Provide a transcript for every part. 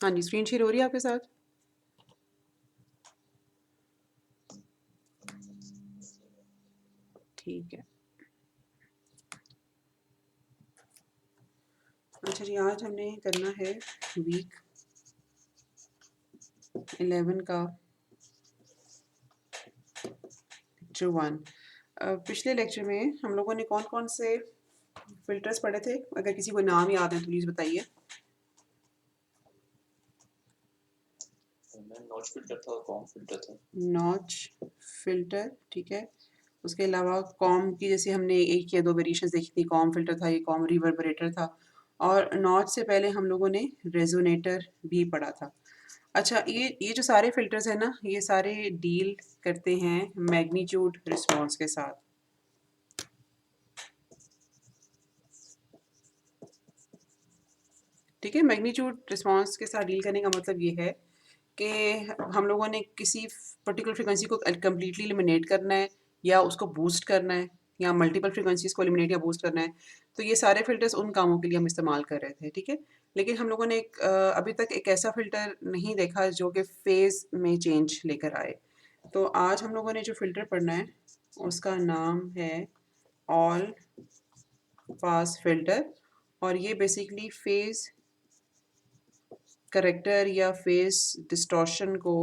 हाँ जी, screen share हो रही है आपके साथ? ठीक है। अच्छा जी, आज हमने करना है वीक 11 का लेक्चर 1। पिछले लेक्चर में हम लोगों ने कौन कौन से फिल्टर्स पढ़े थे? अगर किसी को नाम याद है तो प्लीज़ बताइए। नॉच फिल्टर था, कॉम फिल्टर था। नॉच फिल्टर, ठीक है। उसके अलावा कॉम की जैसे हमने एक या दो वेरिएशंस देखी थी, कॉम फिल्टर था, ये कॉम रिवर्बरेटर था। और नॉच से पहले हम लोगों ने रेजोनेटर भी पढ़ा था। अच्छा, ये जो सारे फिल्टर्स हैं ना, ये सारे डील करते हैं मैग्नीट्यूड रिस्पॉन्स के साथ। ठीक है, मैग्नीट्यूड रिस्पॉन्स के साथ डील करने का मतलब ये है कि हम लोगों ने किसी पर्टिकुलर फ्रिक्वेंसी को कम्प्लीटली एलिमिनेट करना है या उसको बूस्ट करना है या मल्टीपल फ्रिक्वेंसीज को एलिमिनेट या बूस्ट करना है। तो ये सारे फिल्टर्स उन कामों के लिए हम इस्तेमाल कर रहे थे, ठीक है। लेकिन हम लोगों ने अभी तक एक ऐसा फ़िल्टर नहीं देखा जो कि फ़ेज़ में चेंज लेकर आए। तो आज हम लोगों ने जो फ़िल्टर पढ़ना है उसका नाम है ऑल पास फ़िल्टर। और ये बेसिकली फ़ेज़ करेक्टर या फेस डिस्टॉर्शन को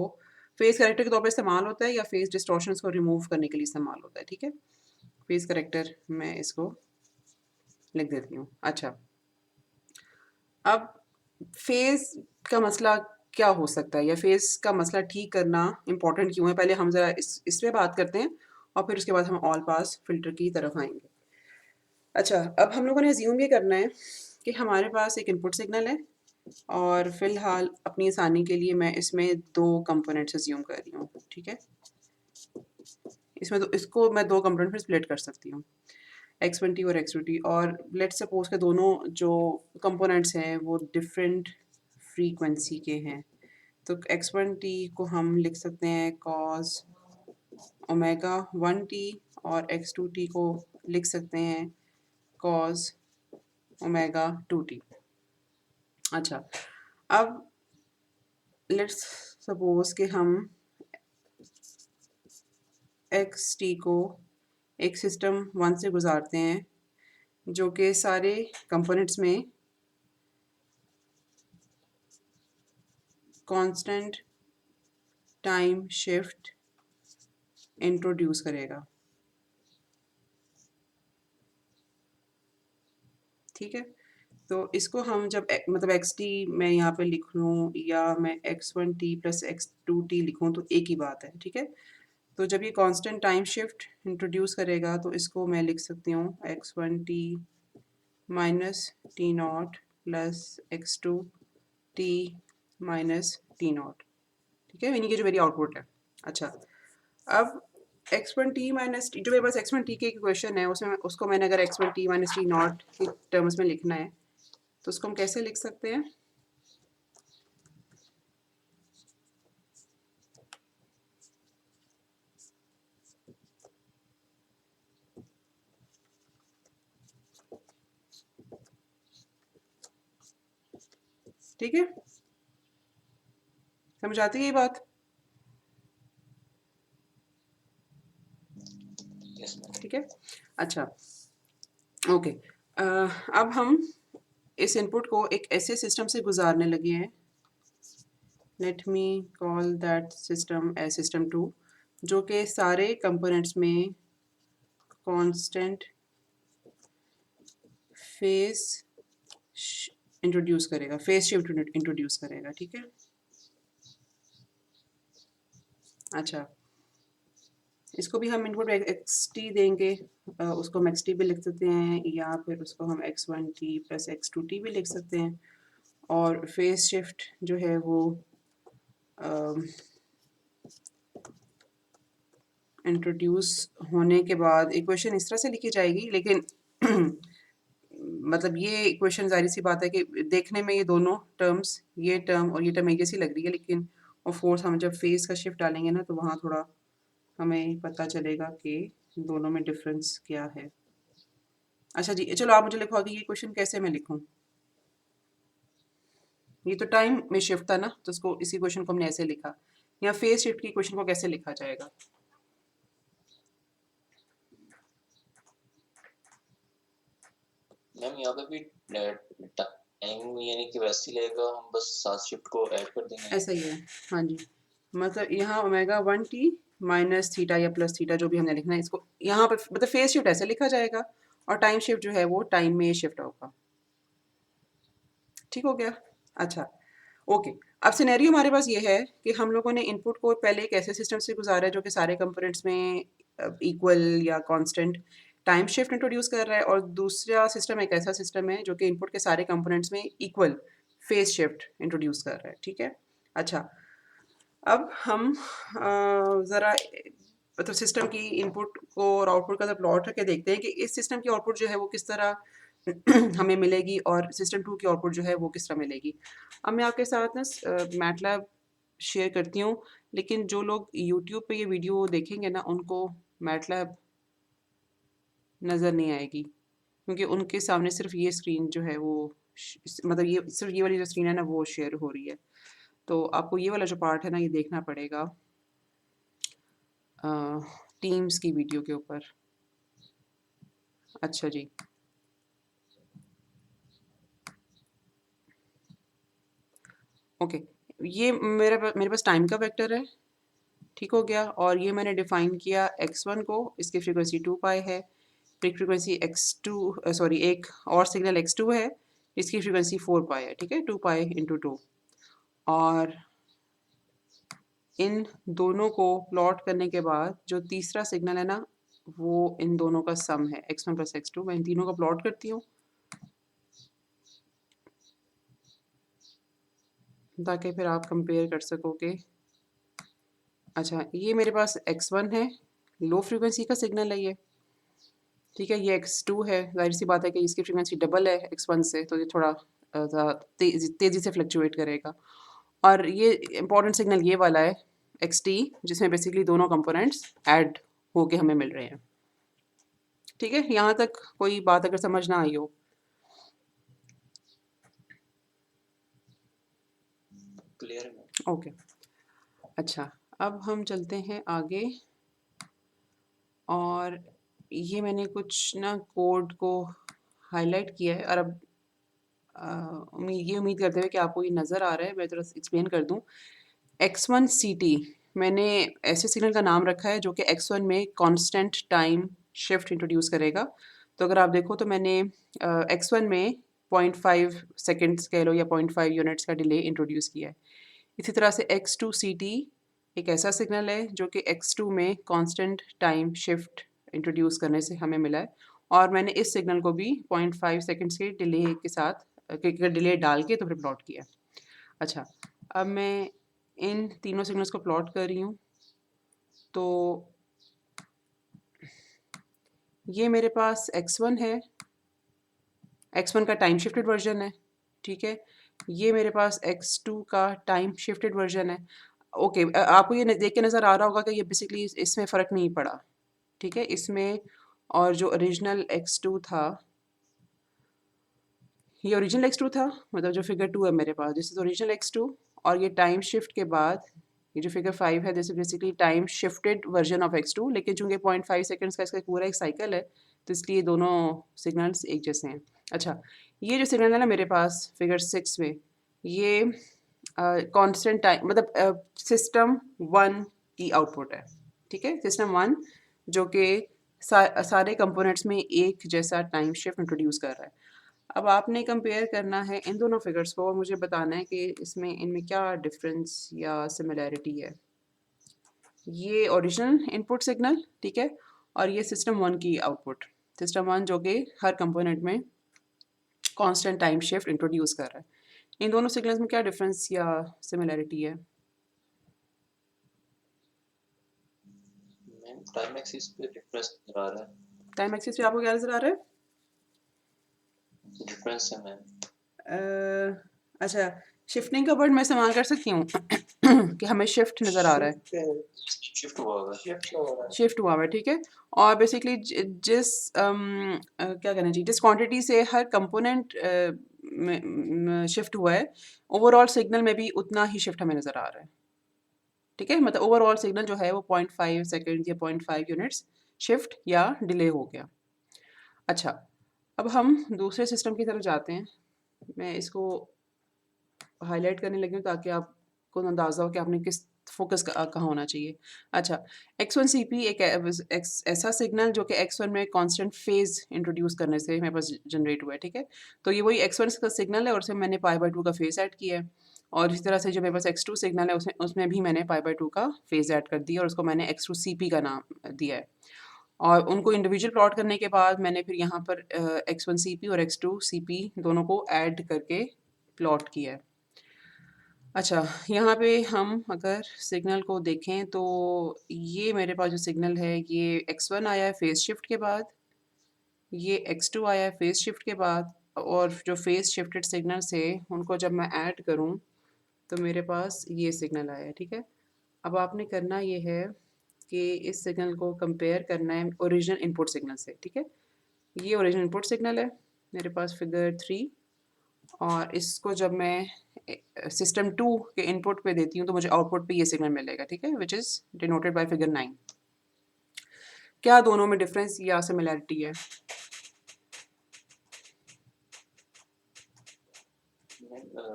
फेस करेक्टर के तौर पे इस्तेमाल होता है या फेस डिस्टॉर्शंस को रिमूव करने के लिए इस्तेमाल होता है, ठीक है। फेस करेक्टर मैं इसको लिख देती हूँ। अच्छा, अब फेस का मसला क्या हो सकता है या फेस का मसला ठीक करना इम्पोर्टेंट क्यों है, पहले हम ज़रा इस पे बात करते हैं और फिर उसके बाद हम ऑल पास फिल्टर की तरफ आएंगे। अच्छा, अब हम लोगों ने अज्यूम ये करना है कि हमारे पास एक इनपुट सिग्नल है और फ़िलहाल अपनी आसानी के लिए मैं इसमें 2 कंपोनेंट्स अज़्यूम कर रही हूँ, ठीक है? इसमें तो इसको मैं 2 कंपोनेंट में स्प्लिट कर सकती हूँ, x1t और x2t। और लेट्स सपोज़ के दोनों जो कंपोनेंट्स हैं वो डिफरेंट फ्रीक्वेंसी के हैं। तो x1t को हम लिख सकते हैं cos ओमेगा 1t और x2t को लिख सकते हैं cos ओमेगा 2t। अच्छा, अब लेट्स सपोज़ कि हम एक्स टी को एक सिस्टम 1 से गुजारते हैं जो कि सारे कंपोनेंट्स में कांस्टेंट टाइम शिफ्ट इंट्रोड्यूस करेगा, ठीक है। तो इसको हम जब मतलब एक्स टी मैं यहाँ पे लिख लूँ या मैं x1t प्लस x2t लिखूँ तो एक ही बात है, ठीक है। तो जब ये कांस्टेंट टाइम शिफ्ट इंट्रोड्यूस करेगा तो इसको मैं लिख सकती हूँ x1t minus T not plus x2t minus T not, ठीक है। इन्हीं की जो मेरी आउटपुट है। अच्छा, अब x1t माइनस टी, जो मेरे पास x1t की इक्वेशन है उसमें उसको मैंने अगर x1t माइनस टी नॉट की टर्म्स में लिखना है तो उसको हम कैसे लिख सकते हैं? ठीक है, समझ आती है ये बात? Yes ma'am. ठीक है। अच्छा, ओके। अब हम इस इनपुट को एक ऐसे सिस्टम से गुजारने लगे हैं, let me call that system as system 2, जो कि सारे कंपोनेंट्स में कांस्टेंट फेस इंट्रोड्यूस करेगा, फेस शिफ्ट इंट्रोड्यूस करेगा, ठीक है। अच्छा, इसको भी हम इनपुट एक्स टी देंगे, उसको हम एक्स टी भी लिख सकते हैं या फिर उसको हम x1t प्लस x2t भी लिख सकते हैं। और फेस शिफ्ट जो है वो इंट्रोड्यूस होने के बाद इक्वेशन इस तरह से लिखी जाएगी, लेकिन मतलब ये इक्वेशन ज़ाहिर सी बात है कि देखने में ये दोनों टर्म्स, ये टर्म और ये टर्म एक जैसी लग रही है, लेकिन ऑफ कोर्स हम जब फेस का शिफ्ट डालेंगे ना तो वहाँ थोड़ा हमें पता चलेगा कि दोनों में डिफरेंस क्या है। अच्छा जी, चलो आप मुझे लिखवा कि ये क्वेश्चन कैसे मैं लिखूँ? ये तो टाइम में शिफ्ट था ना, तो इसको इसी क्वेश्चन को हमने ऐसे लिखा। यहाँ फेज शिफ्ट की क्वेश्चन को कैसे लिखा जाएगा? मैम यहाँ पे भी टाइम यानी कि वैसे ही लगेगा, हम बस साथ शिफ्ट को ऐड कर देंगे। ऐसा ही है, हाँ जी। मतलब यहाँ ओमेगा 1t माइनस थीटा या प्लस थीटा जो भी हमने लिखना है, इसको यहाँ पर मतलब फेज शिफ्ट ऐसे लिखा जाएगा और टाइम शिफ्ट जो है वो टाइम में शिफ्ट होगा। ठीक हो गया? अच्छा, ओके। अब सिनेरियो हमारे पास ये है कि हम लोगों ने इनपुट को पहले एक ऐसे सिस्टम से गुजारा है जो कि सारे कंपोनेंट्स में इक्वल या कांस्टेंट टाइम शिफ्ट इंट्रोड्यूस कर रहा है, और दूसरा सिस्टम एक ऐसा सिस्टम है जो कि इनपुट के सारे कंपोनेंट्स में इक्वल फेज शिफ्ट इंट्रोड्यूस कर रहा है। ठीक है? अच्छा, अब हम ज़रा मतलब सिस्टम की इनपुट को और आउटपुट का प्लॉट करके देखते हैं कि इस सिस्टम की आउटपुट जो है वो किस तरह हमें मिलेगी और सिस्टम 2 की आउटपुट जो है वो किस तरह मिलेगी। अब मैं आपके साथ ना मैटलैब शेयर करती हूँ, लेकिन जो लोग यूट्यूब पे ये वीडियो देखेंगे ना उनको मैटलैब नज़र नहीं आएगी, क्योंकि उनके सामने सिर्फ ये स्क्रीन जो है वो मतलब ये सिर्फ ये वाली जो स्क्रीन है ना वो शेयर हो रही है। तो आपको ये वाला जो पार्ट है ना ये देखना पड़ेगा टीम्स की वीडियो के ऊपर। अच्छा जी, ओके। ये मेरे पास टाइम का वेक्टर है, ठीक हो गया। और ये मैंने डिफाइन किया x1 को, इसकी फ्रीक्वेंसी 2 पाई है। पीक फ्रीक्वेंसी x2 सॉरी एक और सिग्नल x2 है, इसकी फ्रीक्वेंसी 4 पाई है। ठीक है, 2 पाई इंटू 2। और इन दोनों को प्लॉट करने के बाद जो तीसरा सिग्नल है ना वो इन दोनों का सम है, x1 प्लस x2। मैं इन तीनों का प्लॉट करती हूँ ताकि फिर आप कंपेयर कर सकोगे। अच्छा, ये मेरे पास x1 है, लो फ्रीक्वेंसी का सिग्नल है ये। ठीक है, ये x2 है, जाहिर सी बात है कि इसकी फ्रीक्वेंसी डबल है x1 से, तो ये थोड़ा तेज़ी से फ्लक्चुएट करेगा। और ये इंपॉर्टेंट सिग्नल ये वाला है xt, जिसमें बेसिकली दोनों कंपोनेंट्स ऐड होके हमें मिल रहे हैं। ठीक है, यहाँ तक कोई बात अगर समझ ना आई हो। क्लियर है। ओके, अच्छा, अब हम चलते हैं आगे। और ये मैंने कुछ ना कोड को हाईलाइट किया है, और अब ये उम्मीद करते हुए कि आपको ये नज़र आ रहा है, मैं थोड़ा एक्सप्लेन कर दूँ। x1ct मैंने ऐसे सिग्नल का नाम रखा है जो कि x1 में कांस्टेंट टाइम शिफ्ट इंट्रोड्यूस करेगा। तो अगर आप देखो तो मैंने x1 में 0.5 सेकंड्स कह लो या 0.5 यूनिट्स का डिले इंट्रोड्यूस किया है। इसी तरह से x2ct एक ऐसा सिग्नल है जो कि x2 में कांस्टेंट टाइम शिफ्ट इंट्रोड्यूस करने से हमें मिला है, और मैंने इस सिग्नल को भी 0.5 सेकंड्स के डिले के साथ डिले डाल के तो फिर प्लॉट किया। अच्छा, अब मैं इन तीनों सिग्नल्स को प्लॉट कर रही हूँ। तो ये मेरे पास x1 है, x1 का टाइम शिफ्टेड वर्जन है। ठीक है, ये मेरे पास x2 का टाइम शिफ्टेड वर्जन है। ओके, आपको ये देख के नज़र आ रहा होगा कि ये बेसिकली इसमें फ़र्क नहीं पड़ा। ठीक है, इसमें और जो ओरिजिनल x2 था, ये ओरिजिनल x2 था, मतलब जो फिगर 2 है मेरे पास, दिस इज ओरिजिनल x2। और ये टाइम शिफ्ट के बाद ये जो फिगर 5 है, this is basically time shifted version of x2, लेकिन चूंकि 0.5 सेकंड्स का इसका पूरा एक साइकिल है, तो इसलिए दोनों सिग्नल्स एक जैसे हैं। अच्छा, ये जो सिग्नल है ना मेरे पास फिगर 6 में, ये कांस्टेंट टाइम मतलब सिस्टम 1 की आउटपुट है। ठीक है, सिस्टम 1 जो कि सारे कंपोनेंट्स में एक जैसा टाइम शिफ्ट इंट्रोड्यूस कर रहा है। अब आपने कंपेयर करना है इन दोनों फिगर्स को और मुझे बताना है कि इसमें इनमें क्या डिफरेंस या सिमिलैरिटी है। ये ओरिजिनल इनपुट सिग्नल, ठीक है, और ये सिस्टम 1 की आउटपुट, सिस्टम 1 जो कि हर कंपोनेंट में कांस्टेंट टाइम शिफ्ट इंट्रोड्यूस कर रहा है। इन दोनों सिग्नल्स में क्या डिफरेंस या सिमिलैरिटी है? मैम टाइम एक्सिस पे डिफरेंस नजर आ रहा है। टाइम एक्सिस पे आपको क्या नजर आ रहा है? डिफरेंस है मैम। अच्छा, शिफ्टिंग का वर्ड मैं इस्तेमाल कर सकती हूँ कि हमें शिफ्ट नज़र आ रहा है, शिफ्ट हुआ हुआ है। शिफ्ट हुआ हुआ है। ठीक है, और बेसिकली जिस क्या कहना चाहिए, जिस क्वांटिटी से हर कंपोनेंट शिफ्ट हुआ है, ओवरऑल सिग्नल में भी उतना ही शिफ्ट हमें नज़र आ रहा है। ठीक है, मतलब ओवरऑल सिग्नल जो है वो 0.5 सेकेंड या 0.5 यूनिट्स शिफ्ट या डिले हो गया। अच्छा, अब हम दूसरे सिस्टम की तरफ जाते हैं। मैं इसको हाईलाइट करने लगी हूँ ताकि आपको अंदाज़ा हो कि आपने किस फोकस कहाँ होना चाहिए। अच्छा, X1CP एक ऐसा सिग्नल जो कि X1 में कांस्टेंट फेज़ इंट्रोड्यूस करने से मेरे पास जनरेट हुआ है, ठीक है? तो ये वही X1 का सिग्नल है और उसमें मैंने π/2 का फेज़ ऐड किया है और इसी तरह से जो मेरे पास X2 सिग्नल है उसमें भी मैंने π/2 का फेज़ ऐड कर दिया और उसको मैंने X2CP का नाम दिया है। और उनको इंडिविजुअल प्लॉट करने के बाद मैंने फिर यहाँ पर X1CP और X2CP दोनों को ऐड करके प्लॉट किया है। अच्छा, यहाँ पे हम अगर सिग्नल को देखें तो ये मेरे पास जो सिग्नल है ये X1 आया है फेज़ शिफ्ट के बाद, ये X2 आया है फेज़ शिफ्ट के बाद और जो फेज़ शिफ्टेड सिग्नल्स है उनको जब मैं ऐड करूँ तो मेरे पास ये सिग्नल आया है, ठीक है? अब आपने करना ये है कि इस सिग्नल को कंपेयर करना है ओरिजिनल इनपुट सिग्नल से, ठीक है? ये ओरिजिनल इनपुट सिग्नल है मेरे पास फिगर 3 और इसको जब मैं सिस्टम 2 के इनपुट पे देती हूँ तो मुझे आउटपुट पे ये सिग्नल मिलेगा, ठीक है? Which is denoted by figure 9। क्या दोनों में डिफरेंस या सिमिलैरिटी है?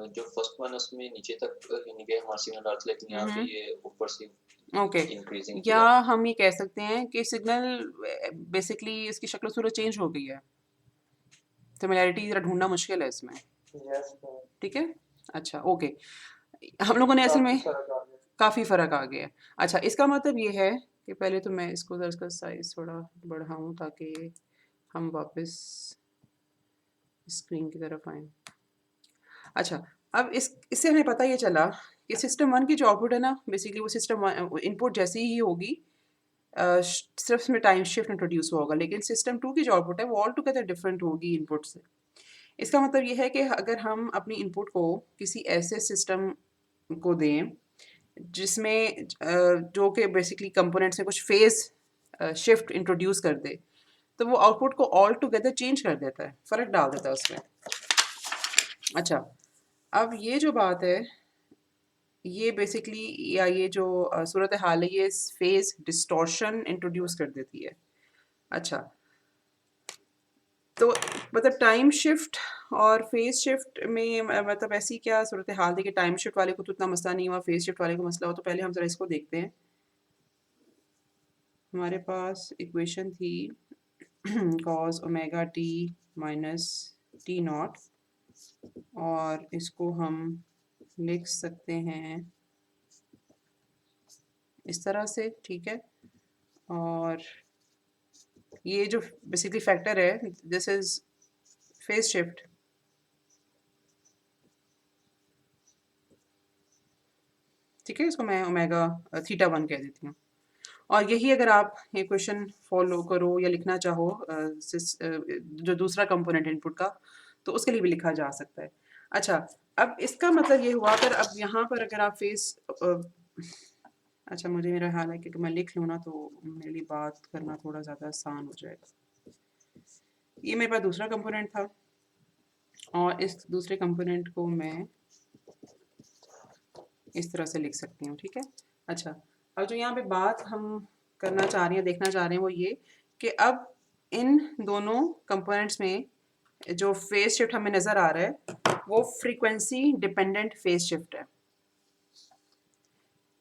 जो फर्स्ट वन उसमें नीचे तक यानी कि हमारा सिग्नल आ रहा था, लेकिन यहाँ पे ये ऊपर से ओके, इंक्रीजिंग या किया। हम ये कह सकते हैं कि सिग्नल बेसिकली इसकी शक्ल सूरत चेंज हो गई है। सिमिलैरिटी ज़रा ढूंढना मुश्किल है इसमें, ठीक है? अच्छा, ओके। हम लोगों ने असल में काफ़ी फ़र्क आ गया है। अच्छा, इसका मतलब ये है कि पहले तो मैं इसको ज़रा इसका साइज़ थोड़ा बढ़ाऊँ ताकि हम वापस स्क्रीन की तरफ आएँ। अच्छा, अब इससे हमें पता ये चला कि सिस्टम 1 की जो आउटपुट है ना, बेसिकली वो सिस्टम इनपुट जैसी ही होगी, सिर्फ इसमें टाइम शिफ्ट इंट्रोड्यूस हुआ होगा, लेकिन सिस्टम 2 की जो आउटपुट है वो ऑल टुगेदर डिफरेंट होगी इनपुट से। इसका मतलब ये है कि अगर हम अपनी इनपुट को किसी ऐसे सिस्टम को दें जिसमें जो कि बेसिकली कंपोनेंट्स में कुछ फेज़ शिफ्ट इंट्रोड्यूस कर दे, तो वो आउटपुट को ऑल टुगेदर चेंज कर देता है, फ़र्क डाल देता है उसमें। अच्छा, अब ये जो बात है, ये बेसिकली या ये जो सूरत हाल है ये फेज़ डिस्टॉर्शन इंट्रोड्यूस कर देती है। अच्छा, तो मतलब टाइम शिफ्ट और फेज़ शिफ्ट में मतलब ऐसी क्या सूरत हाल है कि टाइम शिफ्ट वाले को तो इतना मसला नहीं हुआ, फेज़ शिफ्ट वाले को मसला हो, तो पहले हम ज़रा इसको देखते हैं। हमारे पास इक्वेशन थी cos omega T minus T not और इसको हम लिख सकते हैं इस तरह से, ठीक है? और ये जो बेसिकली फैक्टर है दिस इज फेज शिफ्ट, ठीक है? इसको मैं ओमेगा थीटा 1 कह देती हूँ और यही अगर आप ये क्वेश्चन फॉलो करो या लिखना चाहो जो दूसरा कंपोनेंट इनपुट का, तो उसके लिए भी लिखा जा सकता है। अच्छा, अब इसका मतलब ये हुआ अगर अब यहाँ पर अगर आप अच्छा मुझे मेरा हाल है कि मैं लिख लूँ ना तो मेरे लिए बात करना थोड़ा ज़्यादा आसान हो जाएगा। ये मेरे पास दूसरा कंपोनेंट था और इस दूसरे कंपोनेंट को मैं इस तरह से लिख सकती हूँ, ठीक है? अच्छा, अब जो यहाँ पे बात हम करना चाह रहे हैं, देखना चाह रहे हैं वो ये कि अब इन दोनों कंपोनेंट्स में जो फेज शिफ्ट हमें नज़र आ रहा है वो फ्रीक्वेंसी डिपेंडेंट फेज शिफ्ट है।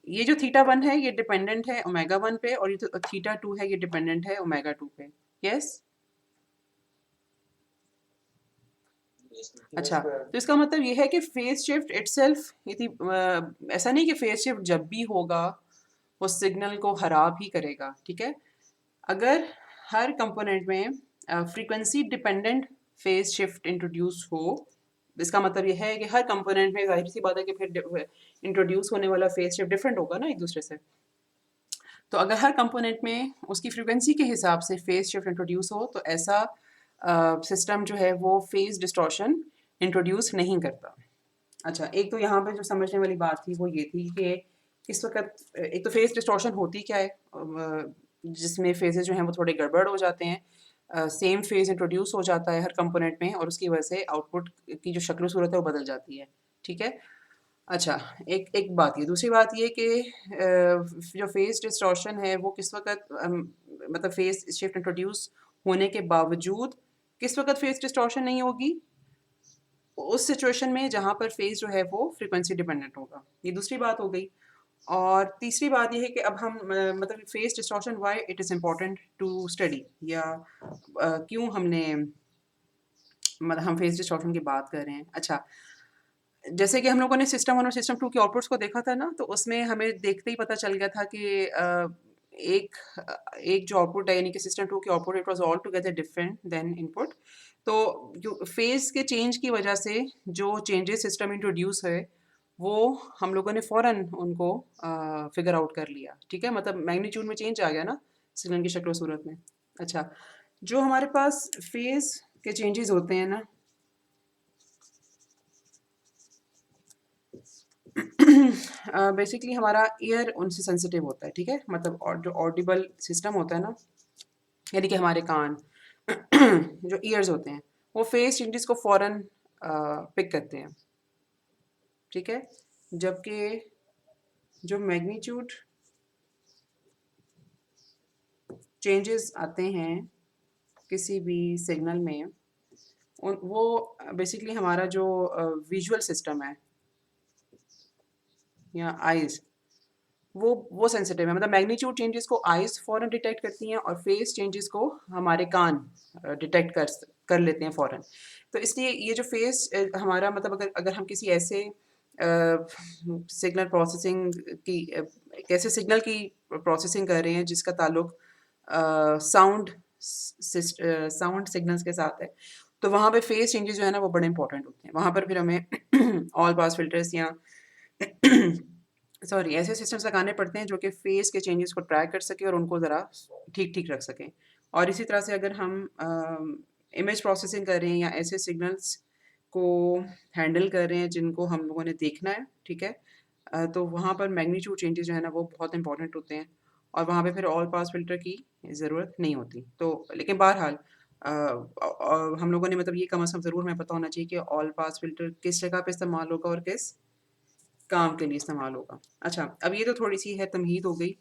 ये जो थीटा 1 है ये डिपेंडेंट है ओमेगा 1 पे और ये जो थीटा 2 है ये डिपेंडेंट है ओमेगा 2 पे। यस? अच्छा, तो इसका मतलब ये है कि फेज शिफ्ट इटसेल्फ ऐसा नहीं कि फेज शिफ्ट जब भी होगा वो सिग्नल को खराब ही करेगा, ठीक है? अगर हर कंपोनेंट में frequency dependent phase shift introduce हो, इसका मतलब ये है कि हर कंपोनेंट में जाहिर सी बात है कि फिर इंट्रोड्यूस होने वाला फेज शिफ्ट डिफरेंट होगा ना एक दूसरे से। तो अगर हर कंपोनेंट में उसकी फ्रीक्वेंसी के हिसाब से फेज शिफ्ट इंट्रोड्यूस हो तो ऐसा सिस्टम जो है वो फेज डिस्टॉर्शन इंट्रोड्यूस नहीं करता। अच्छा, एक तो यहाँ पे जो समझने वाली बात थी वो ये थी कि इस वक्त एक तो फेज डिस्टॉर्शन होती क्या है, जिसमें फेजेस जो हैं वो थोड़े गड़बड़ हो जाते हैं। सेम फेज़ इंट्रोड्यूस हो जाता है हर कंपोनेंट में और उसकी वजह से आउटपुट की जो शक्ल सूरत है वो बदल जाती है, ठीक है? अच्छा, एक एक बात ये, दूसरी बात ये कि जो फेज़ डिस्टॉर्शन है वो किस वक़्त मतलब फेज़ शिफ्ट इंट्रोड्यूस होने के बावजूद किस वक़्त फेज़ डिस्टॉर्शन नहीं होगी? उस सिचुएशन में जहाँ पर फेज़ जो है वो फ्रीक्वेंसी डिपेंडेंट होगा। ये दूसरी बात हो गई। और तीसरी बात ये है कि अब हम मतलब phase distortion why it is important to study या क्यों हमने मतलब हम फेज़ डिस्टॉर्शन की बात कर रहे हैं। अच्छा, जैसे कि हम लोगों ने सिस्टम 1 और सिस्टम 2 के आउटपुट्स को देखा था ना, तो उसमें हमें देखते ही पता चल गया था कि एक जो आउटपुट है यानी कि सिस्टम 2 के output it was all together different than input. तो जो फेज़ के चेंज की वजह से जो चेंजेस सिस्टम इंट्रोड्यूस है, वो हम लोगों ने फ़ौरन उनको फ़िगर आउट कर लिया, ठीक है? मतलब मैग्नीट्यूड में चेंज आ गया ना सिग्नल की शक्ल सूरत में। अच्छा, जो हमारे पास फेज़ के चेंजेस होते हैं ना बेसिकली हमारा ईयर उनसे सेंसिटिव होता है, ठीक है? मतलब और जो ऑडिबल सिस्टम होता है ना, यानी कि हमारे कान जो ईयर्स होते हैं, वो फेस चेंजेस को फ़ौरन पिक करते हैं, ठीक है? जबकि जो मैग्नीट्यूड चेंजेस आते हैं किसी भी सिग्नल में, वो बेसिकली हमारा जो विजुअल सिस्टम है या आइज़ वो सेंसिटिव है मतलब मैग्नीट्यूड चेंजेस को आइज़ फ़ौरन डिटेक्ट करती हैं और फेस चेंजेस को हमारे कान डिटेक्ट कर लेते हैं फ़ौरन। तो इसलिए ये जो फेस हमारा मतलब अगर अगर हम किसी ऐसे सिग्नल प्रोसेसिंग की एक ऐसे सिग्नल की प्रोसेसिंग कर रहे हैं जिसका ताल्लुक साउंड साउंड सिग्नल्स के साथ है, तो वहाँ पे फेस चेंजेस जो है ना वो बड़े इंपॉर्टेंट होते हैं। वहाँ पर फिर हमें ऑल पास फिल्टर्स या सॉरी ऐसे सिस्टम्स लगाने पड़ते हैं जो कि फेस के चेंजेस को ट्रैक कर सकें और उनको ज़रा ठीक-ठीक रख सकें। और इसी तरह से अगर हम इमेज प्रोसेसिंग कर रहे हैं या ऐसे सिग्नल्स को हैंडल कर रहे हैं जिनको हम लोगों ने देखना है, ठीक है? तो वहाँ पर मैग्नीट्यूड चेंजेस जो है ना वो बहुत इंपॉर्टेंट होते हैं और वहाँ पे फिर ऑल पास फ़िल्टर की ज़रूरत नहीं होती। तो लेकिन बहरहाल हम लोगों ने मतलब ये कम से कम ज़रूर हमें पता होना चाहिए कि ऑल पास फ़िल्टर किस जगह पे इस्तेमाल होगा और किस काम के लिए इस्तेमाल होगा। अच्छा, अब ये तो थोड़ी-सी है तमहीद हो गई,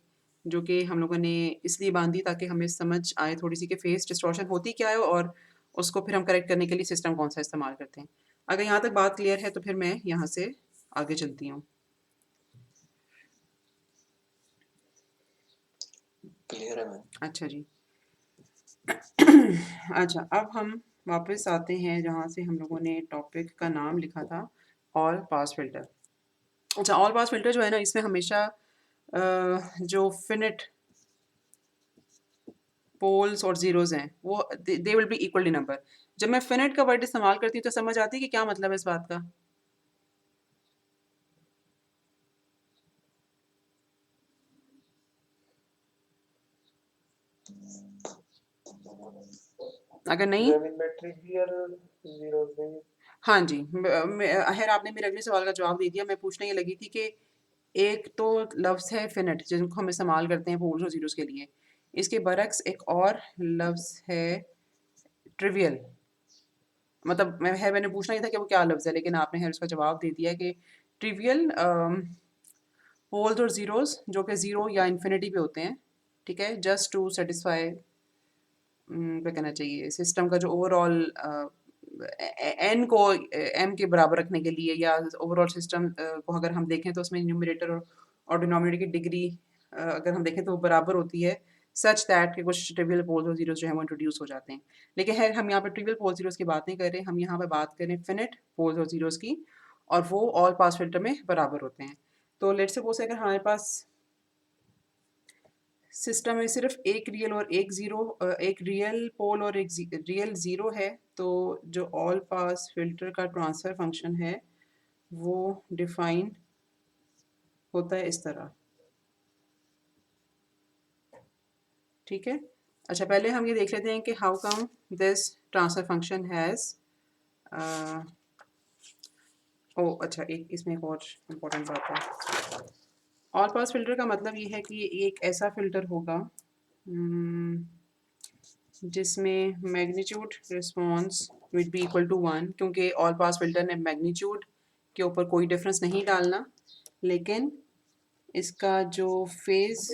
जो कि हम लोगों ने इसलिए बाँधी ताकि हमें समझ आए थोड़ी-सी कि फ़ेज़ डिस्टॉर्शन होती क्या है और उसको फिर हम करेक्ट करने के लिए सिस्टम कौन-सा इस्तेमाल करते हैं। अगर यहाँ तक बात क्लियर है तो फिर मैं यहाँ से आगे चलती हूँ। क्लियर है मैम। अच्छा जी। अच्छा, अब हम वापस आते हैं जहाँ से हम लोगों ने टॉपिक का नाम लिखा था, ऑल पास फ़िल्टर। अच्छा, ऑल पास फ़िल्टर जो है ना इसमें हमेशा जो फ़िनिट पोल्स और ज़ीरोज़ हैं वो they will be equal in number. जब मैं फिनिट का वर्ड इस्तेमाल करती हूँ तो समझ आती है कि क्या मतलब है इस बात का? अगर नहीं हाँ जी, खैर आपने मेरे अगले सवाल का जवाब दे दिया। मैं पूछने ये लगी थी कि एक तो लफ्ज़ है फिनिट जिनको हम इस्तेमाल करते हैं पोल्स और ज़ीरोज़ के लिए। इसके बरअक्स एक और लफ्ज़ है ट्रिवियल। मतलब मैंने पूछना ही था कि वो क्या लफ्ज़ है लेकिन आपने खैर उसका जवाब दे दिया कि ट्रिवियल पोल्स और ज़ीरोज़ जो कि ज़ीरो या इन्फिनिटी पे होते हैं, ठीक है? जस्ट टू सैटिस्फाई क्या कहना चाहिए सिस्टम का जो ओवरऑल एन को एम के बराबर रखने के लिए या ओवरऑल सिस्टम को अगर हम देखें तो उसमें न्यूमरेटर और डिनोमिनेटर की डिग्री अगर हम देखें तो वो बराबर होती है सच दैट कि कुछ ट्रिवियल पोल्स और जीरोस जो है वो इंट्रोड्यूस हो जाते हैं लेकिन है हम यहाँ पे ट्रिवियल पोल्स जीरोस की बात नहीं कर रहे हम यहाँ पे बात करें फिनिट पोल्स और जीरोस की और वो ऑल पास फिल्टर में बराबर होते हैं तो लेट्स सपोज अगर हमारे पास सिस्टम में सिर्फ एक रियल और एक ज़ीरो एक रियल पोल और एक रियल ज़ीरो है तो जो ऑल पास फिल्टर का ट्रांसफ़र फंक्शन है वो डिफ़ाइन होता है इस तरह ठीक है अच्छा पहले हम ये देख लेते हैं कि how come this transfer function has oh अच्छा एक इसमें एक और इम्पोर्टेंट बात है ऑल पास फिल्टर का मतलब ये है कि ये एक ऐसा फ़िल्टर होगा जिसमें magnitude response would be equal to 1, क्योंकि ऑल पास फिल्टर ने मैग्नीट्यूड के ऊपर कोई डिफरेंस नहीं डालना, लेकिन इसका जो फेज़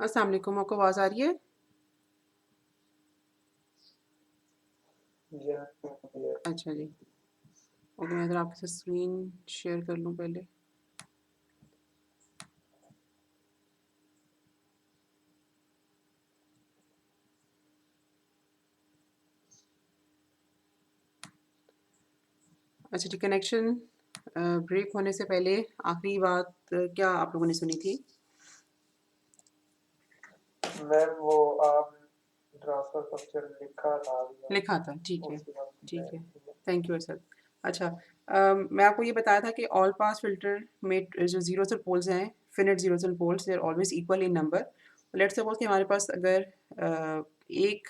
अस्सलाम वालेकुम, आपको आवाज़ आ रही है? अच्छा जी, ओके, मैं ज़रा आपके साथ स्क्रीन शेयर कर लूँ पहले। अच्छा जी, कनेक्शन ब्रेक होने से पहले आखिरी बात क्या आप लोगों ने सुनी थी? मैम वो आप ट्रांसफर फंक्शन लिखा था, ठीक है, उसके बाद ठीक है। Thank you Asad. अच्छा, मैं आपको ये बताया था कि ऑल पास फिल्टर में जो ज़ीरोज़ और पोल्स हैं, finite zeros and poles, they are always equal in number. Let's suppose कि हमारे पास अगर एक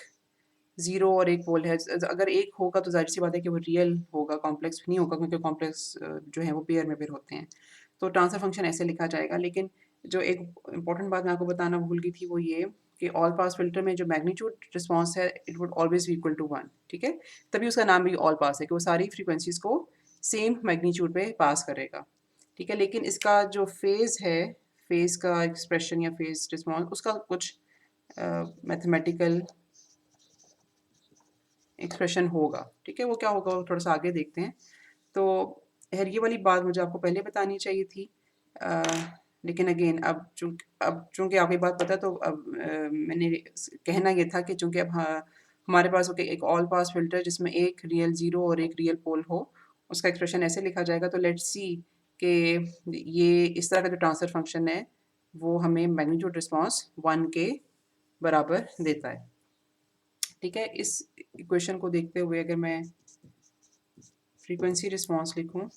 ज़ीरो और एक पोल है, अगर एक होगा तो ज़ाहिर-सी बात है कि वो रियल होगा, कॉम्प्लेक्स नहीं होगा, क्योंकि कॉम्प्लेक्स जो है वो पेयर में फिर होते हैं। तो ट्रांसफर फंक्शन ऐसे लिखा जाएगा, लेकिन जो एक इम्पॉर्टेंट बात मैं आपको बताना भूल गई थी वो ये कि ऑल पास फिल्टर में जो मैग्नीट्यूड रिस्पॉन्स है it would always be equal to 1, ठीक है? तभी उसका नाम भी ऑल पास है कि वो सारी फ्रीक्वेंसीज़ को सेम मैग्नीट्यूड पे पास करेगा, ठीक है? लेकिन इसका जो फेज़ है, फेज़ का एक्सप्रेशन या फेज़ रिस्पॉन्स उसका कुछ मैथमेटिकल एक्सप्रेशन होगा, ठीक है? वो क्या होगा वो थोड़ा सा आगे देखते हैं। तो खैर ये वाली बात मुझे आपको पहले बतानी चाहिए थी, लेकिन अगेन अब चूँकि आपको ये बात पता है तो अब मैंने कहना ये था कि चूँकि अब हमारे पास ओके एक ऑल पास फ़िल्टर जिसमें एक रियल ज़ीरो और एक रियल पोल हो, उसका एक्सप्रेशन ऐसे लिखा जाएगा। तो लेट्स सी कि ये इस तरह का जो ट्रांसफर फ़ंक्शन है, वो हमें मैग्नीट्यूड रिस्पॉन्स 1 के बराबर देता है, ठीक है? इस इक्वेशन को देखते हुए अगर मैं फ्रीक्वेंसी रिस्पॉन्स लिखूँ,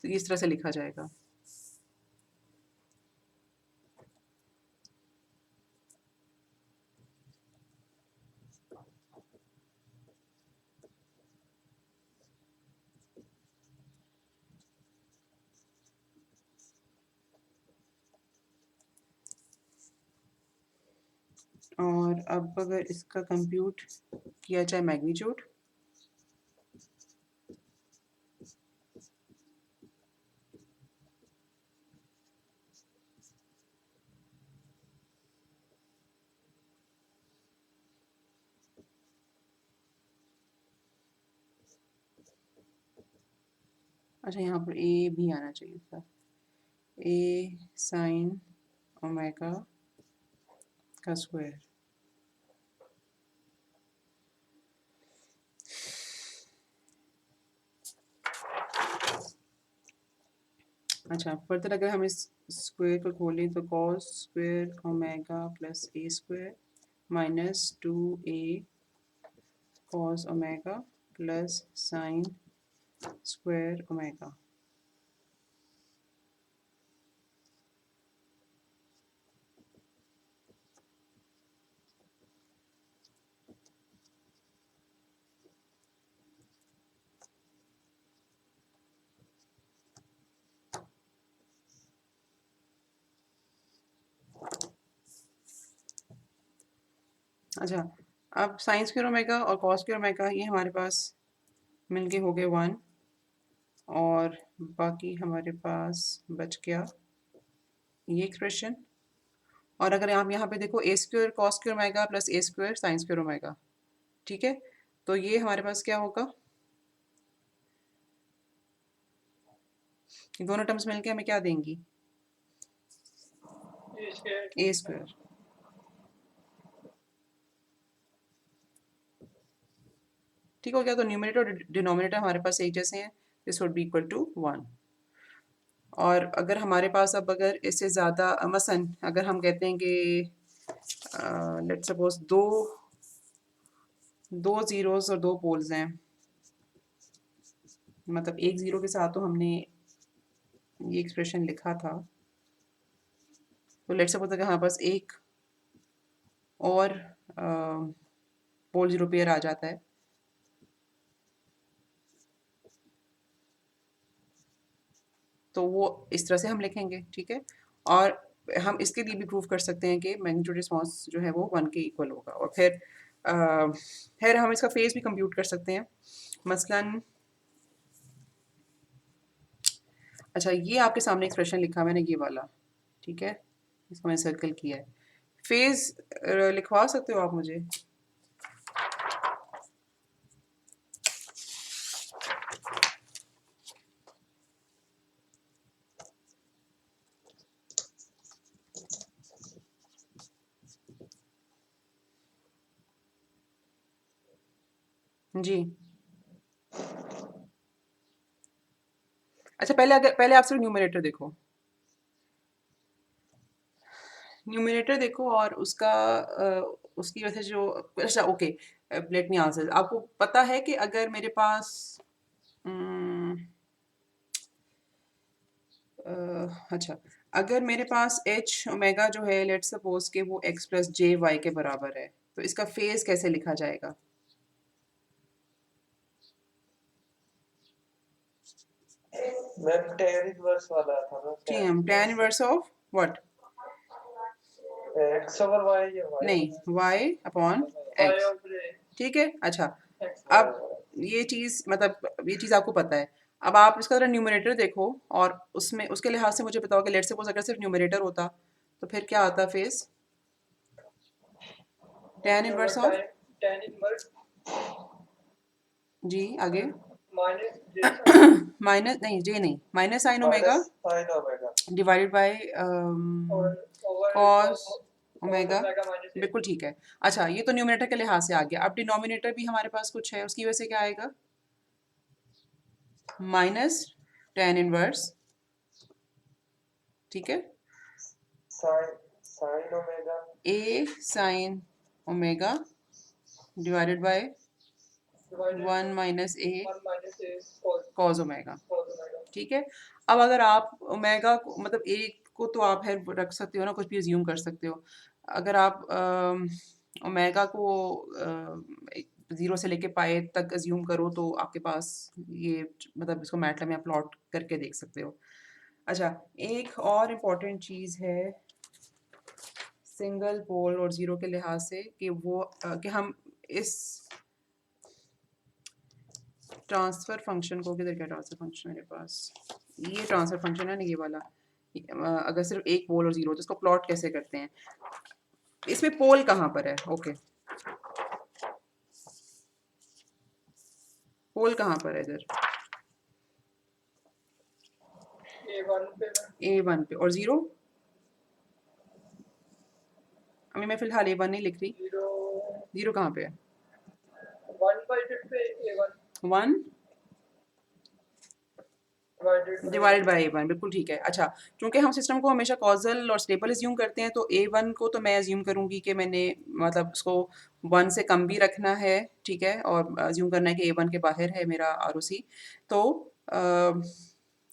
तो इस तरह से लिखा जाएगा। और अब अगर इसका कंप्यूट किया जाए मैग्नीट्यूड, अच्छा यहाँ पर ए भी आना चाहिए था, ए साइन ओमेगा का स्क्वायर। अच्छा, फर्दर अगर हम इस स्क्वायर को खोलें तो cos square omega plus a square minus 2a cos omega plus sine square omega. अच्छा, अब साइन स्क्वायर ओमेगा और कॉस स्क्वायर ओमेगा ये हमारे पास मिलके हो गए 1 और बाकी हमारे पास बच गया ये एक्सप्रेशन। और अगर आप यहाँ पे देखो a square cos square omega plus a square sine square omega, ठीक है, तो ये हमारे पास क्या होगा, ये दोनों टर्म्स मिलके हमें क्या देंगी, ए स्क्वायर। ठीक हो गया, तो न्यूमरेटर और डिनोमिनेटर हमारे पास एक जैसे हैं, this would be equal to 1। और अगर हमारे पास अब अगर इससे ज़्यादा मसलन अगर हम कहते हैं कि लेट्स सपोज दो ज़ीरोज़ और दो पोल्स हैं, मतलब एक ज़ीरो के साथ तो हमने ये एक्सप्रेशन लिखा था, तो लेट्स सपोज अगर हमारे पास एक और पोल ज़ीरो पेयर आ जाता है, तो वो इस तरह से हम लिखेंगे, ठीक है। और हम इसके लिए भी प्रूव कर सकते हैं कि मैग्नीट्यूड रिस्पांस जो है वो 1 के इक्वल होगा। और फिर हम इसका फेस भी कंप्यूट कर सकते हैं। मसलन अच्छा, ये आपके सामने एक्सप्रेशन लिखा मैंने ये वाला, ठीक है, इसको मैंने सर्कल किया है। फेज लिखवा सकते हो आप मुझे? जी। अच्छा, पहले आप सिर्फ न्यूमरेटर देखो, न्यूमरेटर देखो और उसकी वजह से जो, अच्छा ओके, लेट मी आंसर। आपको पता है कि अगर मेरे पास अच्छा, अगर मेरे पास एच ओमेगा जो है, लेट्स सपोज कि वो एक्स प्लस जे वाई के बराबर है, तो इसका फेज कैसे लिखा जाएगा? मैम tan इनवर्स वाला था ना, जी, हम tan inverse of what? x over y या y नहीं, y अपॉन x, ठीक है। अच्छा, अब ये चीज़ मतलब ये चीज़ आपको पता है। अब आप इसका ज़रा न्यूमरेटर देखो और उसमें उसके लिहाज से मुझे बताओ कि लेट्स सपोज अगर सिर्फ न्यूमरेटर होता तो फिर क्या आता phase? tan inverse of, tan inverse जी आगे, माइनस j माइनस नहीं, जे नहीं, minus sine omega sin omega divided by over cos omega, omega minus बिल्कुल ठीक है। अच्छा, ये तो न्यूमरेटर के लिहाज से आ गया। अब डिनोमिनेटर भी हमारे पास कुछ है, उसकी वजह से क्या आएगा? माइनस tan इनवर्स, ठीक है, sin omega a sine omega divided bye 1 minus a cos omega, ठीक है। अब अगर आप ओमेगा को मतलब a को तो आप है रख सकते हो ना, कुछ भी अज्यूम कर सकते हो। अगर आप ओमेगा को 0 से लेके पाए तक अज्यूम करो तो आपके पास ये मतलब इसको मैटलैब में आप प्लॉट करके देख सकते हो। अच्छा, एक और इम्पॉर्टेंट चीज़ है सिंगल पोल और ज़ीरो के लिहाज से कि वो कि हम इस ट्रांसफ़र फंक्शन को, किधर क्या ट्रांसफ़र फंक्शन मेरे पास, ये ट्रांसफ़र फंक्शन है ना, ये वाला, अगर सिर्फ एक पोल और ज़ीरो तो इसको प्लॉट कैसे करते हैं? इसमें पोल कहाँ पर है? ओके, पोल कहाँ पर है इधर? A1 पे और ज़ीरो? अभी मैं फिलहाल A1 नहीं लिख रही। 0 कहाँ पे है? 1 1 डिवाइडेड बाय A1, बिल्कुल ठीक है। अच्छा, चूंकि हम सिस्टम को हमेशा कॉजल और स्टेबल एज्यूम करते हैं, तो A1 को तो मैं एज्यूम करूंगी कि मैंने मतलब उसको 1 से कम भी रखना है, ठीक है, और एज्यूम करना है कि A1 के बाहर है मेरा ROC। तो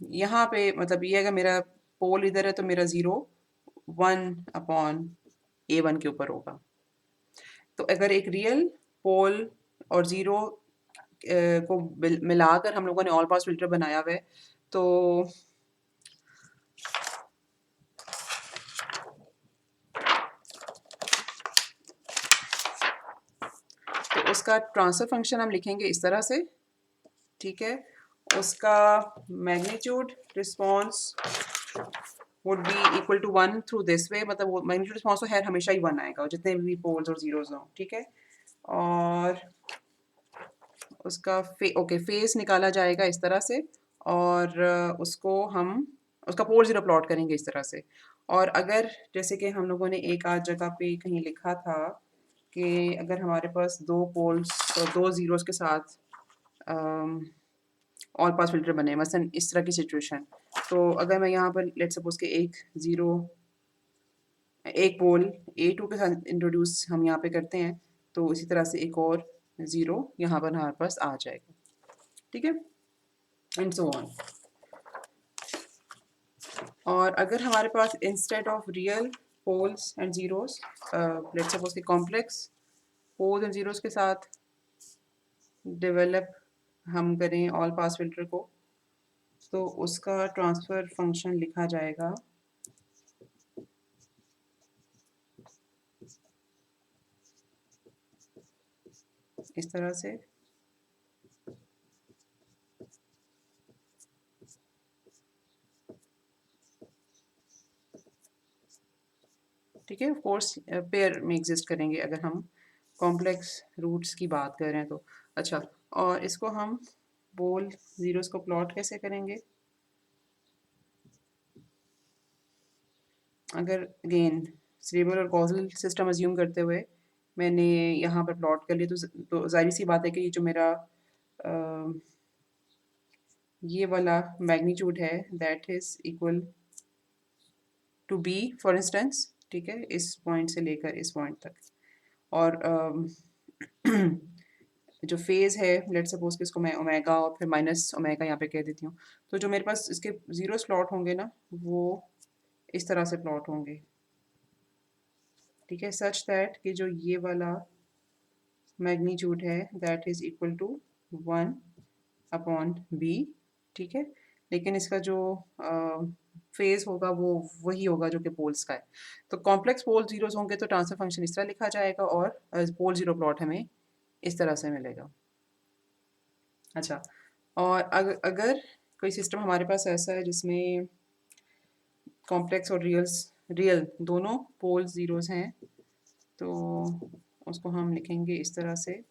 यहाँ पे मतलब ये अगर मेरा पोल इधर है तो मेरा 0 1/A1 के ऊपर होगा। तो अगर एक रियल पोल और 0 को मिलाकर हम लोगों ने ऑल पास फिल्टर बनाया हुआ है, तो उसका ट्रांसफर फंक्शन हम लिखेंगे इस तरह से, ठीक है। उसका magnitude response would be equal to 1 through this way, मतलब वो मैग्नीट्यूड रिस्पॉन्स तो खैर हमेशा ही 1 आएगा जितने भी पोल्स और जीरोस हों, ठीक है। और उसका फेस निकाला जाएगा इस तरह से, और उसको हम उसका पोल 0 प्लॉट करेंगे इस तरह से। और अगर जैसे कि हम लोगों ने एक आध जगह पे कहीं लिखा था कि अगर हमारे पास 2 पोल्स और 2 ज़ीरोज़ के साथ ऑल पास फिल्टर बने, मसलन इस तरह की सिचुएशन, तो अगर मैं यहाँ पर लेट्स सपोज के एक पोल A2 के साथ इंट्रोड्यूस हम यहाँ पे करते हैं, तो इसी तरह से एक और 0 यहाँ पर हमारे पास आ जाएगा, ठीक है, एंड सो ऑन। और अगर हमारे पास instead of real poles and zeros let's suppose के कॉम्प्लेक्स पोल्स एंड जीरोस के साथ डेवलप हम करें ऑल पास फिल्टर को, तो उसका ट्रांसफ़र फंक्शन लिखा जाएगा इस तरह से। ठीक है, ऑफ कोर्स पेयर में एग्जिस्ट करेंगे अगर हम कॉम्प्लेक्स रूट्स की बात कर रहे हैं तो। अच्छा, और इसको हम पोल जीरोस को प्लॉट कैसे करेंगे? अगर अगेन स्टेबल और कॉजल सिस्टम अज्यूम करते हुए मैंने यहाँ पर प्लॉट कर लिया, तो जाहिर सी बात है कि ये जो मेरा ये वाला मैग्नीट्यूड है that is equal to be for instance, ठीक है, इस पॉइंट से लेकर इस पॉइंट तक। और जो फेज़ है लेट सपोज कि इसको मैं ओमेगा और फिर माइनस ओमेगा यहाँ पे कह देती हूँ, तो जो मेरे पास इसके ज़ीरो प्लॉट होंगे ना, वो इस तरह से प्लॉट होंगे, ठीक है, सच दैट कि जो ये वाला मैग्नीट्यूड है that is equal to 1/b, ठीक है, लेकिन इसका जो फेज़ होगा वो वही होगा जो कि पोल्स का है। तो कॉम्प्लेक्स पोल जीरोस होंगे तो ट्रांसफर फंक्शन इस तरह लिखा जाएगा, और पोल जीरो प्लॉट हमें इस तरह से मिलेगा। अच्छा, और अगर कोई सिस्टम हमारे पास ऐसा है जिसमें कॉम्प्लेक्स और रियल दोनों पोल जीरोस हैं, तो उसको हम लिखेंगे इस तरह से,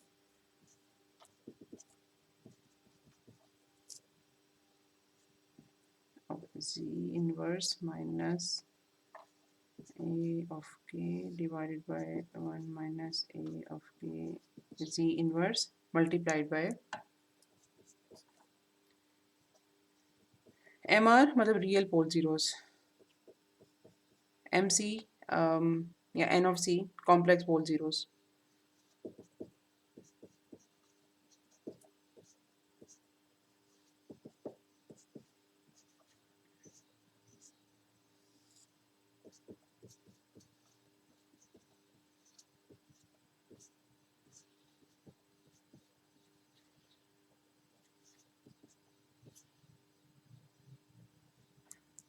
z inverse minus a of k divided by 1 minus a of k z inverse multiplied by mr मतलब रियल पोल जीरोस, mc या n of c complex pole zeros.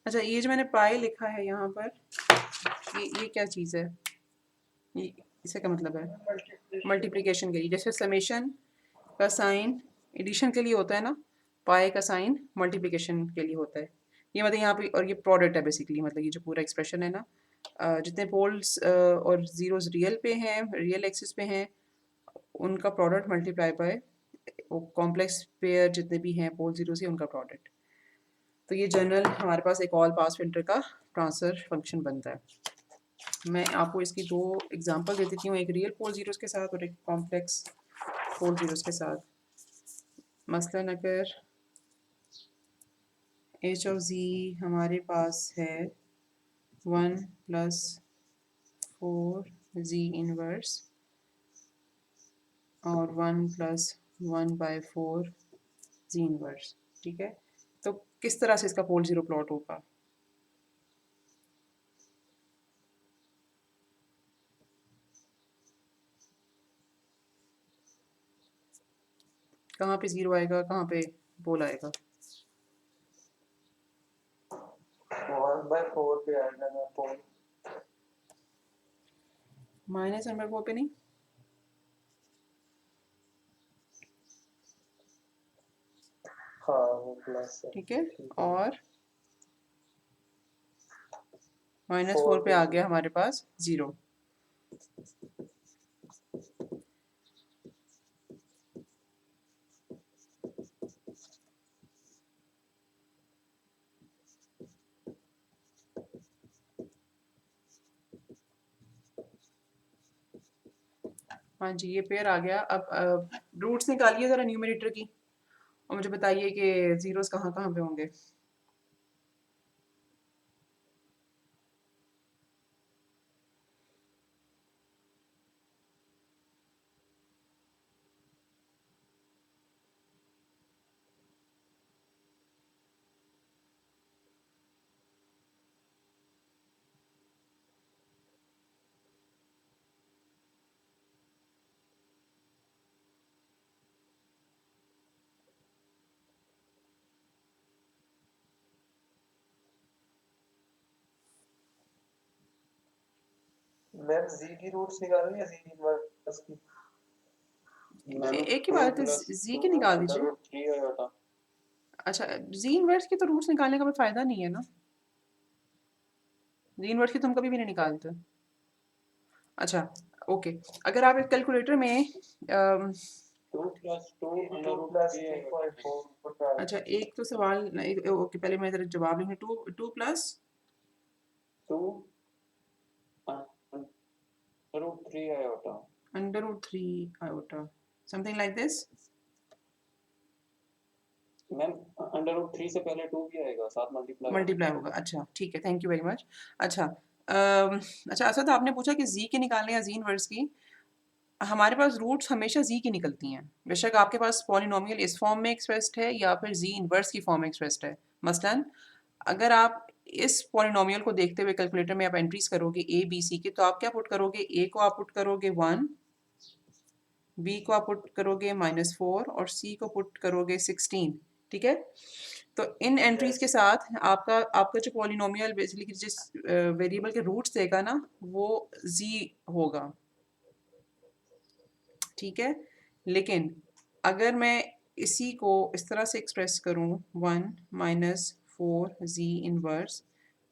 अच्छा, ये जो मैंने पाई लिखा है यहाँ पर, ये क्या चीज़ है? ये इसका क्या मतलब है? मल्टीप्लिकेशन के लिए, जैसे समेशन का साइन एडिशन के लिए होता है ना, पाई का साइन मल्टीप्लिकेशन के लिए होता है। ये मतलब यहाँ पे, और ये प्रोडक्ट है बेसिकली, मतलब ये जो पूरा एक्सप्रेशन है ना, जितने पोल्स और जीरोस रियल पे हैं, रियल एक्सिस पे हैं, उनका product multiply by complex pair जितने भी हैं पोल जीरो से उनका प्रोडक्ट। तो ये जनरल हमारे पास एक ऑल पास फिल्टर का ट्रांसफर फंक्शन बनता है। मैं आपको इसकी दो एग्जांपल दे देती हूँ, एक रियल पोल ज़ीरोज़ के साथ और एक कॉम्प्लेक्स पोल ज़ीरोज़ के साथ। मसलन अगर एच ऑफ ज़ी हमारे पास है 1 + 4 ज़ी इनवर्स और 1 + 1/4 ज़ी इनवर्स, ठीक है? तो किस तरह से इसका पोल ज़ीरो प्लॉट होगा? कहाँ पे ज़ीरो आएगा, कहाँ पे पोल आएगा? 1/4 पे आएगा ना पोल। -1/4 पे नहीं? हाँ वो प्लस है। ठीक है, ठीक है। और -4 4 पे पे आ गया हमारे पास 0। हाँ जी, ये पेयर आ गया। अब रूट्स निकालिए ज़रा न्यूमरेटर की और मुझे बताइए कि ज़ीरोज़ कहाँ-कहाँ पे होंगे। मैम जी की रूट्स निकालो या जी इनवर्स की? एक ही बात है, ज़ी की निकाल दीजिए। √3 आयोटा। अच्छा, ज़ी इनवर्स की तो रूट्स निकालने का कोई फ़ायदा नहीं है ना? ज़ी इनवर्स की तो हम कभी भी नहीं निकालते। अच्छा, ओके। अगर आप एक कैलकुलेटर में 2 + 2 2 + 3.4 अच्छा, एक तो सवाल ओके, पहले मैं ज़रा जवाब लिखूँ। 2 plus 2 √3 iota. √3 iota, something like this. Ma'am √3 से पहले 2 भी आएगा, साथ मल्टीप्लाई मल्टीप्लाई होगा। अच्छा, ठीक है, थैंक यू वेरी मच। अच्छा, अच्छा असद आपने पूछा कि जी की निकालने या जी इनवर्स की। हमारे पास रूट्स हमेशा जी की निकलती हैं, बेशक आपके पास पॉलिनोमियल इस फॉर्म में एक्सप्रेस्ड है या फिर जी इनवर्स की फॉर्म में एक्सप्रेस्ड है। मसलन अगर आप इस पॉलिनोमियल को देखते हुए कैलकुलेटर में आप एंट्रीज करोगे ए बी सी के, तो आप क्या पुट करोगे? ए को आप पुट करोगे 1, बी को आप पुट करोगे -4 और सी को पुट करोगे 16, ठीक है? तो इन एंट्रीज के साथ आपका आपका जो पॉलिनोमियल बेसिकली जिस वेरिएबल के रूट्स देगा ना, वो जी होगा, ठीक है? लेकिन अगर मैं इसी को इस तरह से एक्सप्रेस करूं, 1 - 4 जी इनवर्स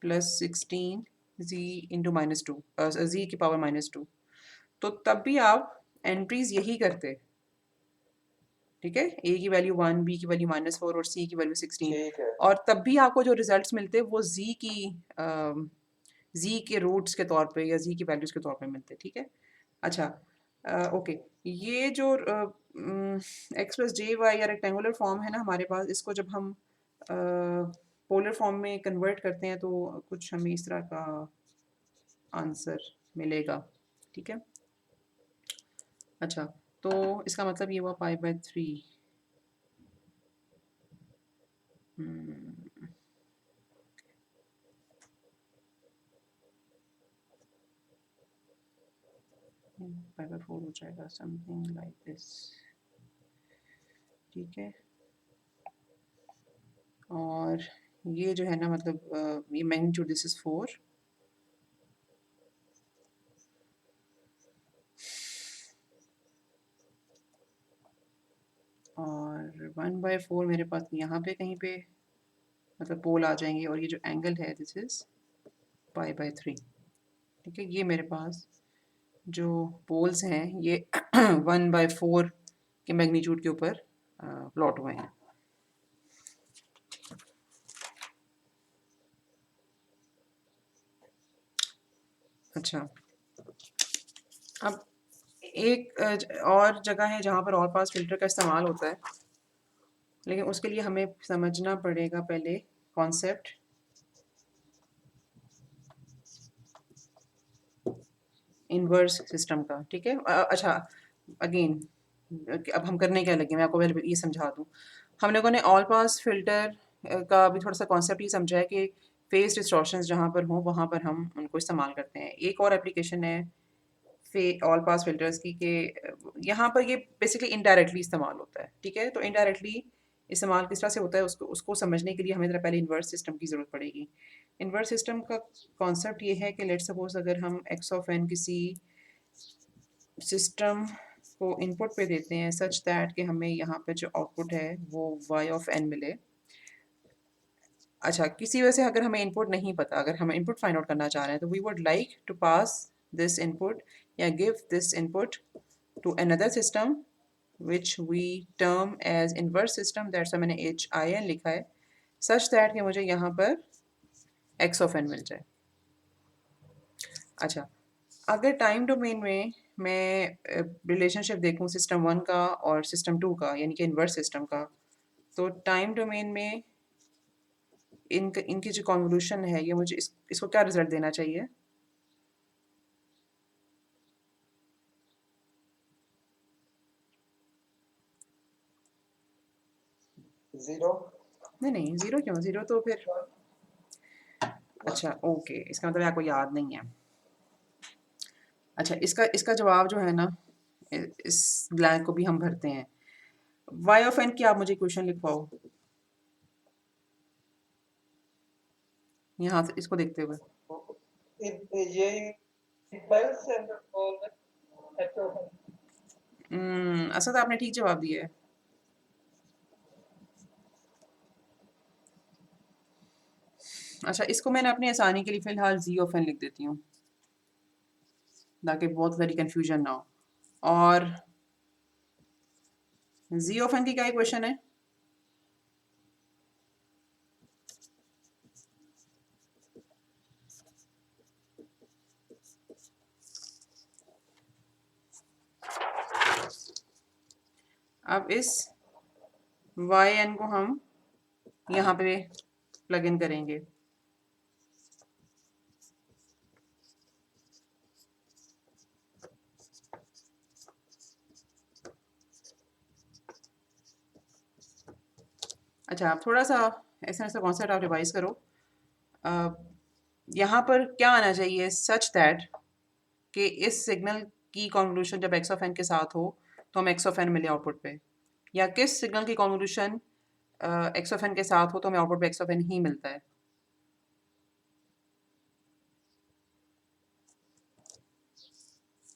प्लस 16 जी इंटू -2, जी की पावर -2, तो तब भी आप एंट्रीज यही करते, ठीक है? ए की वैल्यू 1, बी की वैल्यू -4 और सी की वैल्यू 16, ठीक है। और तब भी आपको जो रिजल्ट्स मिलते वो जी के रूट्स के तौर पे या जी की वैल्यूज के तौर पे मिलते, ठीक है? अच्छा, ओके, ये जो एक्स प्लस जे वाई या रेक्टेंगुलर फॉर्म है ना हमारे पास, इसको जब हम पोलर फॉर्म में कन्वर्ट करते हैं तो कुछ हमें इस तरह का आंसर मिलेगा, ठीक है? अच्छा, तो इसका मतलब ये हुआ π/3। π/4 हो जाएगा, समथिंग लाइक दिस, ठीक है? और ये जो है ना, मतलब ये मैग्नीट्यूड दिस इज 4, और 1/4 मेरे पास यहाँ पे कहीं पे मतलब पोल आ जाएंगे, और ये जो एंगल है दिस इज π/3, ठीक है? ये मेरे पास जो पोल्स हैं ये 1/4 के मैग्नीट्यूड के ऊपर प्लॉट हुए हैं। अच्छा, अब एक और जगह है जहाँ पर ऑल पास फिल्टर का इस्तेमाल होता है, लेकिन उसके लिए हमें समझना पड़ेगा पहले कॉन्सेप्ट इन्वर्स सिस्टम का, ठीक है। अच्छा, अगेन अब हम करने क्या लगे, मैं आपको पहले ये समझा दूँ। हम लोगों ने ऑल पास फिल्टर का भी थोड़ा सा कॉन्सेप्ट ये समझा है कि फेस डिस्टॉर्शंस जहाँ पर हों वहाँ पर हम उनको इस्तेमाल करते हैं। एक और एप्लीकेशन है फे ऑल पास फिल्टर्स की कि यहाँ पर ये बेसिकली इनडायरेक्टली इस्तेमाल होता है, ठीक है। तो इनडायरेक्टली इस्तेमाल किस तरह से होता है उसको उसको समझने के लिए हमें ज़रा पहले इन्वर्स सिस्टम की ज़रूरत पड़ेगी। इन्वर्स सिस्टम का कॉन्सेप्ट ये है कि लेट्स सपोज अगर हम एक्स ऑफ एन किसी सिस्टम को इनपुट पे देते हैं सच दैट कि हमें यहाँ पे जो आउटपुट है वो वाई ऑफ एन मिले। अच्छा, किसी वजह से अगर हमें इनपुट नहीं पता, अगर हम इनपुट फाइंड आउट करना चाह रहे हैं तो we would like to pass this input या give this input to another system which we term as inverse system, that's मैंने एच आई एन लिखा है, सच दैट कि मुझे यहाँ पर एक्स ऑफ एन मिल जाए। अच्छा, अगर टाइम डोमेन में मैं रिलेशनशिप देखूँ सिस्टम वन का और सिस्टम टू का यानी कि इन्वर्स सिस्टम का, तो टाइम डोमेन में इनकी जो कॉन्वोल्यूशन है ये मुझे इसको क्या रिजल्ट देना चाहिए? जीरो। नहीं, ज़ीरो क्यों? ज़ीरो तो फिर अच्छा, ओके, इसका मतलब आपको याद नहीं है। अच्छा, इसका इसका जवाब जो है ना इस ब्लैंक को भी हम भरते हैं। वाई ऑफ एन की आप मुझे क्वेश्चन लिखवाओ यहाँ से इसको देखते हुए। ये इम्पल्स एंड और असद आपने ठीक जवाब दिया है। अच्छा, इसको मैंने अपनी आसानी के लिए फ़िलहाल जी ऑफ एन लिख देती हूँ ताकि बहुत सारी कन्फ्यूजन ना हो। और जी ऑफ एन की क्या क्वेश्चन है? अब इस वाई एन को हम यहाँ पे प्लग इन करेंगे। अच्छा, आप थोड़ा सा ऐसा ऐसा कॉन्सेप्ट आप रिवाइज करो। यहाँ पर क्या आना चाहिए सच दैट कि इस सिग्नल की कॉन्वोल्यूशन जब एक्स ऑफ एन के साथ हो तो हम एक्स ऑफ एन मिले आउटपुट पे, या किस सिग्नल की कॉन्वोल्यूशन एक्स ऑफ एन के साथ हो तो हमें आउटपुट पे एक्स ऑफ एन ही मिलता है।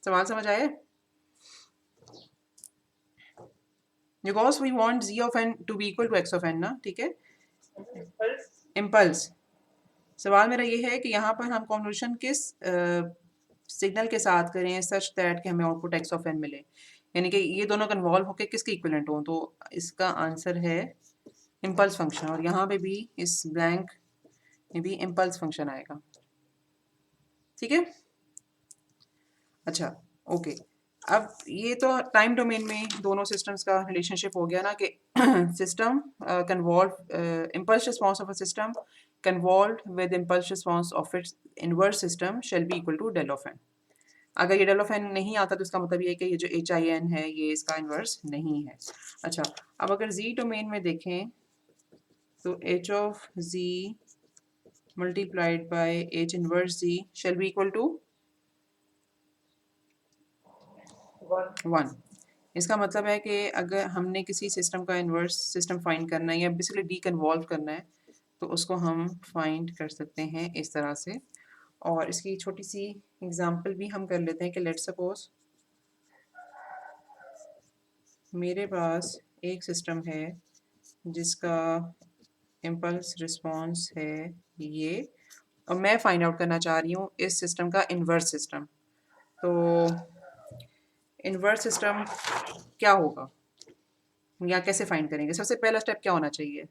सवाल समझ आए? Because we want G of N to be equal to X of N ना, ठीक है। इम्पल्स इम्पल्स, सवाल मेरा ये है कि यहाँ पर हम कॉन्वोल्यूशन किस सिग्नल के साथ करें सच दैट कि हमें आउटपुट एक्स ऑफ एन मिले, यानी कि ये दोनों कन्वॉल्व होकर किसके इक्विवेलेंट हों। तो इसका आंसर है इम्पल्स फंक्शन, और यहाँ पे भी इस ब्लैंक में भी इम्पल्स फंक्शन आएगा, ठीक है। अच्छा, ओके, अब ये तो टाइम डोमेन में दोनों सिस्टम्स का रिलेशनशिप हो गया ना कि system convolve impulse response of a system convolved with impulse response of its inverse system shall be equal to del of n. अगर ये डेल ऑफ एन नहीं आता तो इसका मतलब ये है कि ये जो एच आई एन है ये इसका इन्वर्स नहीं है। अच्छा, अब अगर जी डोमेन में देखें तो H of G multiplied by H inverse G shall be equal to one. इसका मतलब है कि अगर हमने किसी सिस्टम का इन्वर्स सिस्टम फाइंड करना है या बेसिकली डीकन्वॉल्व करना है तो उसको हम फाइंड कर सकते हैं इस तरह से। और इसकी छोटी सी एग्जांपल भी हम कर लेते हैं कि लेट्स सपोज मेरे पास एक सिस्टम है जिसका इम्पल्स रिस्पॉन्स है ये, और मैं फाइंड आउट करना चाह रही हूँ इस सिस्टम का इन्वर्स सिस्टम। तो इन्वर्स सिस्टम क्या होगा या कैसे फाइंड करेंगे? सबसे पहला स्टेप क्या होना चाहिए?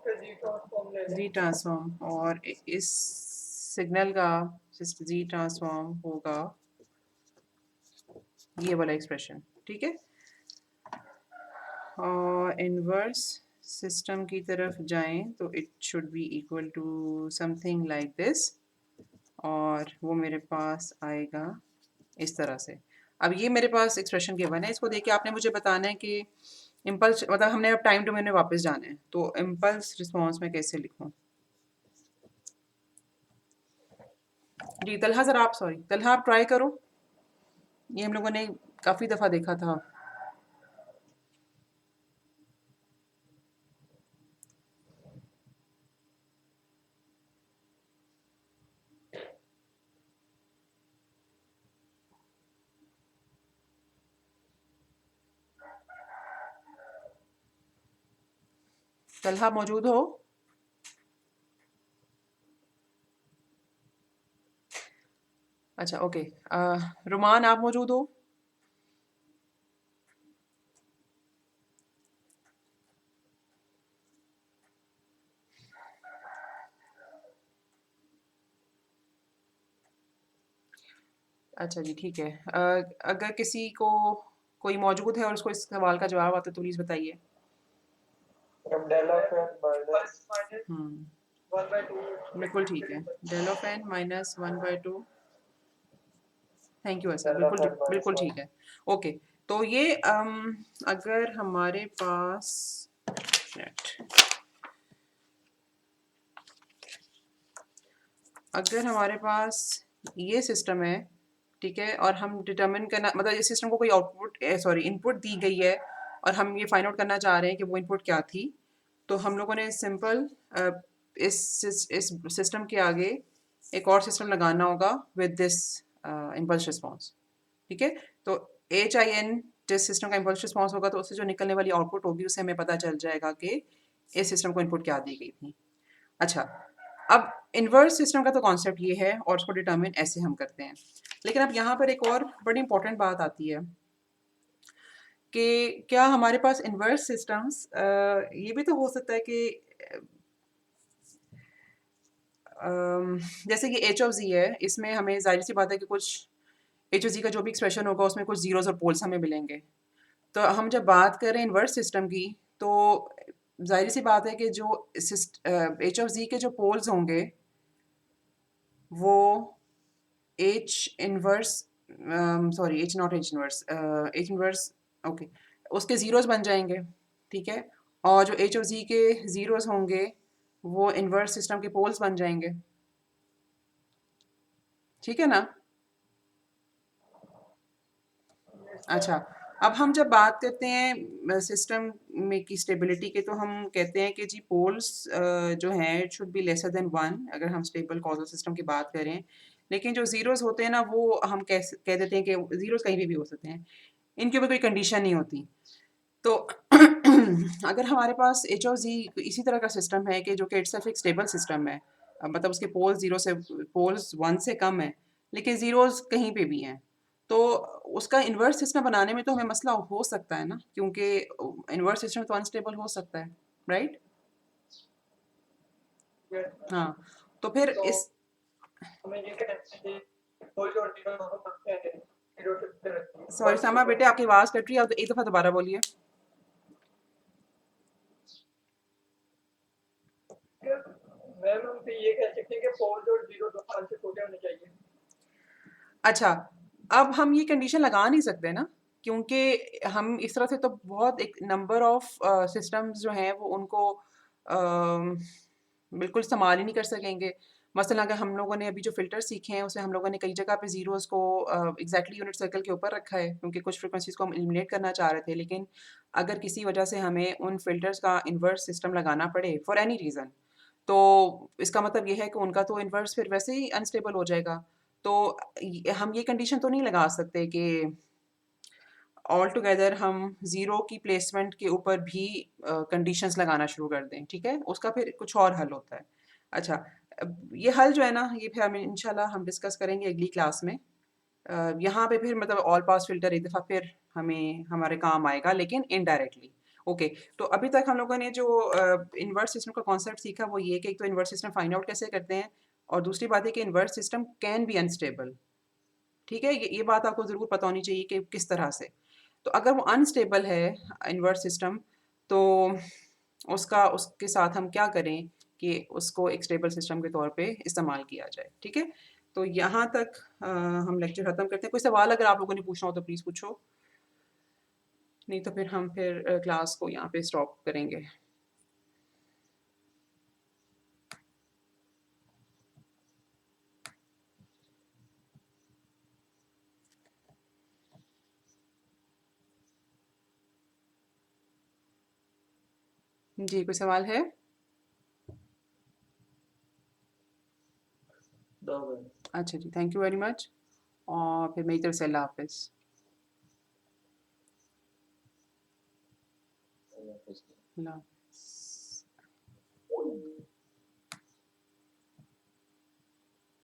उसका जी ट्रांसफॉर्म ले लें। जी ट्रांसफॉर्म, और इस सिग्नल का जी ट्रांसफॉर्म होगा ये वाला एक्सप्रेशन, ठीक है। और इन्वर्स सिस्टम की तरफ जाएं तो it should be equal to something like this, और वो मेरे पास आएगा इस तरह से। अब ये मेरे पास एक्सप्रेशन गिवन है, इसको देख के आपने मुझे बताना है कि इम्पल्स, मतलब हमने अब टाइम डोमेन में वापस जाना है, तो इम्पल्स रिस्पॉन्स में कैसे लिखूं। जी तलहा, ज़रा आप, सॉरी तलहा, आप ट्राई करो, ये हम लोगों ने काफ़ी दफ़ा देखा था। तलहा मौजूद हो? अच्छा ओके, रुमान आप मौजूद हो? अच्छा जी ठीक है, अगर किसी को कोई मौजूद है और उसको इस सवाल का जवाब आता है तो प्लीज़ बताइए। अब del of N minus hmm, 1/2 बिल्कुल ठीक है, del of N minus 1/2। Thank you ऐसा, डेल ऑफ एन माइनस बिल्कुल 1। ठीक है। ओके, तो ये अगर हमारे पास अगर हमारे पास ये सिस्टम है, ठीक है, और हम डिटरमिन करना, मतलब इस सिस्टम को कोई आउटपुट, सॉरी इनपुट दी गई है और हम ये फाइंड आउट करना चाह रहे हैं कि वो इनपुट क्या थी, तो हम लोगों ने सिंपल इस सिस्टम के आगे एक और सिस्टम लगाना होगा विद दिस इम्पल्स रिस्पॉन्स, ठीक है। तो HIN जिस सिस्टम का इम्पल्स रिस्पॉन्स होगा तो उससे जो निकलने वाली आउटपुट होगी उससे हमें पता चल जाएगा कि इस सिस्टम को इनपुट क्या दी गई थी। अच्छा, अब इन्वर्स सिस्टम का तो कॉन्सेप्ट ये है और उसको डिटर्मिन ऐसे हम करते हैं, लेकिन अब यहाँ पर एक और बड़ी इंपॉर्टेंट बात आती है कि क्या हमारे पास इन्वर्स सिस्टम्स, ये भी तो हो सकता है कि जैसे कि H(z) है, इसमें हमें जाहिर सी बात है कि कुछ H(z) का जो भी एक्सप्रेशन होगा उसमें कुछ जीरोस और पोल्स हमें मिलेंगे। तो हम जब बात करें इन्वर्स सिस्टम की, तो जाहिर सी बात है कि जो H(z) के जो पोल्स होंगे वो H inverse, sorry H not H inverse, H inverse, okay, उसके ज़ीरोस बन जाएंगे, ठीक है। और जो H(z) के ज़ीरोस होंगे वो इन्वर्स सिस्टम के पोल्स बन जाएंगे, ठीक है ना। अच्छा, अब हम जब बात करते हैं सिस्टम में की स्टेबिलिटी के, तो हम कहते हैं कि जी पोल्स जो हैं it should be lesser than 1 अगर हम स्टेबल कॉजल सिस्टम की बात करें, लेकिन जो ज़ीरोस होते हैं ना वो हम कह देते हैं कि ज़ीरोस कहीं भी हो सकते हैं, इनके ऊपर कोई कंडीशन नहीं होती। तो अगर हमारे पास H(z) इसी तरह का सिस्टम है कि जो कि इट्स एक स्टेबल सिस्टम है, मतलब उसके पोल्स 1 से कम है लेकिन ज़ीरोस कहीं पे भी हैं, तो उसका इन्वर्स सिस्टम बनाने में तो हमें मसला हो सकता है ना, क्योंकि इन्वर्स सिस्टम तो अनस्टेबल हो सकता है, राइट। हाँ, तो फिर तो इस, हमें ये कहना चाहिए कोई और जीरो दोनों पक्के हैं, जीरो से रखिए सॉरी सामा बेटे आपकी आवाज़ कट रही है, एक दफ़ा दोबारा बोलिए। मैम हम तो ये कह सकते हैं कि पोल्स और जीरो दो 5 से छोटे होने चाहिए। अच्छा, अब हम ये कंडीशन लगा नहीं सकते ना, क्योंकि हम इस तरह से तो बहुत एक नंबर ऑफ सिस्टम्स जो हैं वो उनको बिल्कुल इस्तेमाल ही नहीं कर सकेंगे। मसलन अगर हम लोगों ने अभी जो फ़िल्टर सीखे हैं उसे हम लोगों ने कई जगह पे ज़ीरोज़ को एग्जैक्टली यूनिट सर्कल के ऊपर रखा है, क्योंकि कुछ फ्रीक्वेंसीज़ को हम एलिमिनेट करना चाह रहे थे, लेकिन अगर किसी वजह से हमें उन फ़िल्टर्स का इन्वर्स सिस्टम लगाना पड़े फॉर एनी रीज़न, तो इसका मतलब ये है कि उनका तो इन्वर्स फिर वैसे ही अनस्टेबल हो जाएगा। तो हम ये कंडीशन तो नहीं लगा सकते कि ऑल टुगेदर हम ज़ीरो की प्लेसमेंट के ऊपर भी कंडीशंस लगाना शुरू कर दें, ठीक है, उसका फिर कुछ और हल होता है। अच्छा, ये हल जो है ना ये फिर हम इंशाल्लाह हम डिस्कस करेंगे अगली क्लास में। यहाँ पे फिर मतलब ऑल पास फिल्टर एक दफ़ा फिर हमें हमारे काम आएगा, लेकिन इनडायरेक्टली ओके, तो अभी तक हम लोगों ने जो इन्वर्स सिस्टम का कॉन्सेप्ट सीखा वो ये कि एक तो इन्वर्स सिस्टम फाइंड आउट कैसे करते हैं और दूसरी बात है कि inverse system can be unstable. ठीक है, ये बात आपको ज़रूर पता होनी चाहिए कि किस तरह से। तो अगर वो अनस्टेबल है इन्वर्स सिस्टम, तो उसके साथ हम क्या करें कि उसको एक स्टेबल सिस्टम के तौर पे इस्तेमाल किया जाए। ठीक है, तो यहाँ तक हम लेक्चर ख़त्म करते हैं। कोई सवाल अगर आप लोगों ने पूछना हो तो प्लीज़ पूछो, नहीं तो फिर हम क्लास को यहाँ पे स्टॉप करेंगे। जी, कोई सवाल है? अच्छा जी, थैंक यू वेरी मच और फिर मेरी तरफ से अल्लाह हाफ़िज़। अल्लाह